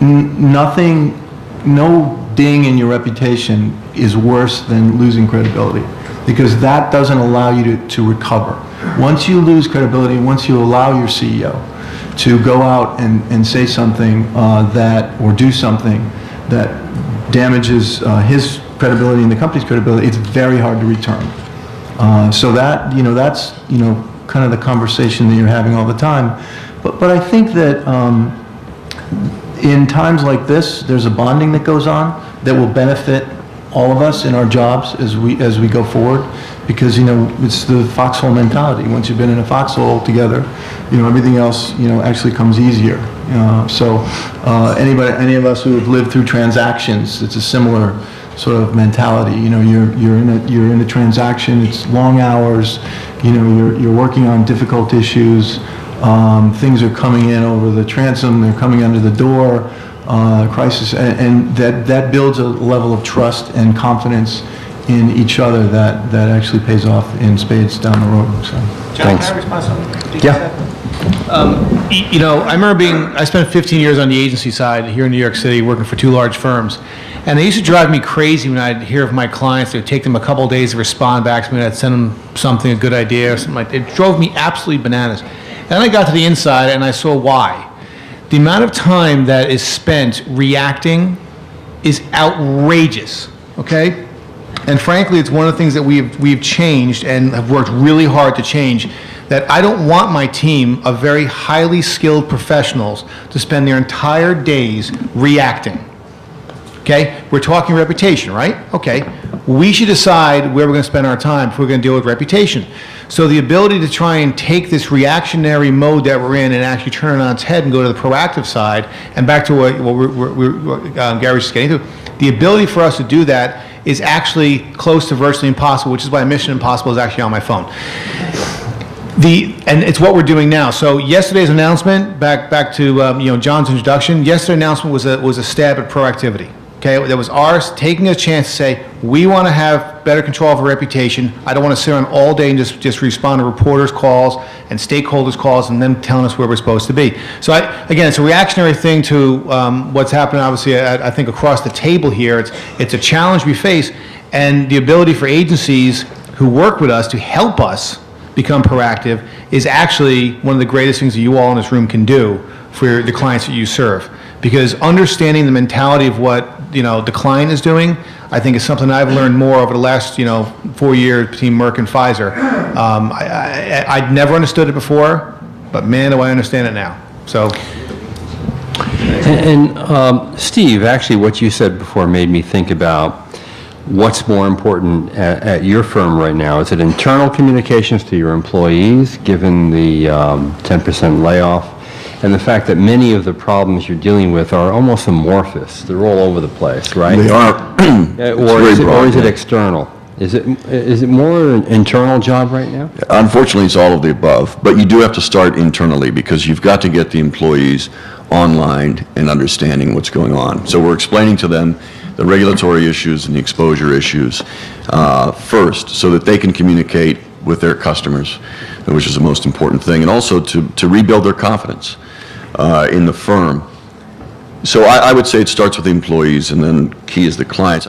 nothing, no ding in your reputation is worse than losing credibility, because that doesn't allow you to recover. Once you lose credibility, once you allow your CEO to go out and say something or do something that damages his credibility and the company's credibility, it's very hard to return. So that, that's, kind of the conversation that you're having all the time. But I think that in times like this, there's a bonding that goes on that will benefit all of us in our jobs as we go forward, because it's the foxhole mentality. Once you've been in a foxhole together, everything else actually comes easier. So any of us who have lived through transactions, it's a similar sort of mentality. You're in a transaction. It's long hours. You're working on difficult issues. Things are coming in over the transom. They're coming under the door. Crisis, and that builds a level of trust and confidence in each other that actually pays off in spades down the road. So. John, can I respond to something? Yeah. I remember I spent 15 years on the agency side here in New York City working for 2 large firms. And it used to drive me crazy when I'd hear of my clients. It would take them a couple of days to respond back to me. I'd send them something, a good idea or something like that. It drove me absolutely bananas. Then I got to the inside and I saw why. The amount of time that is spent reacting is outrageous, okay? And frankly, it's one of the things that we've changed and have worked really hard to change, that I don't want my team of very highly skilled professionals to spend their entire days reacting, okay? We're talking reputation, right? Okay. We should decide where we're going to spend our time if we're going to deal with reputation. So the ability to try and take this reactionary mode that we're in and actually turn it on its head and go to the proactive side, and back to what Gary's just getting to, the ability for us to do that is actually close to virtually impossible, which is why Mission Impossible is actually on my phone. And it's what we're doing now. So yesterday's announcement, back to John's introduction, yesterday's announcement was a stab at proactivity. Okay, that was ours, taking a chance to say, we want to have better control of our reputation. I don't want to sit around all day and just respond to reporters' calls and stakeholders' calls and them telling us where we're supposed to be. So again, it's a reactionary thing to what's happening, obviously, I think across the table here. It's a challenge we face, and the ability for agencies who work with us to help us become proactive is actually one of the greatest things that you all in this room can do for the clients that you serve. Because understanding the mentality of what the client is doing, I think is something I've learned more over the last 4 years between Merck and Pfizer. I'd never understood it before, but man, do I understand it now. So. And Steve, actually, what you said before made me think about what's more important at your firm right now. Is it internal communications to your employees, given the 10% layoff? And the fact that many of the problems you're dealing with are almost amorphous. They're all over the place, right? They are. or is it external? Is it more an internal job right now? Unfortunately, it's all of the above. But you do have to start internally, because you've got to get the employees online and understanding what's going on. So we're explaining to them the regulatory issues and the exposure issues first, so that they can communicate with their customers, which is the most important thing, and also to rebuild their confidence in the firm. So I would say it starts with the employees, and then key is the clients.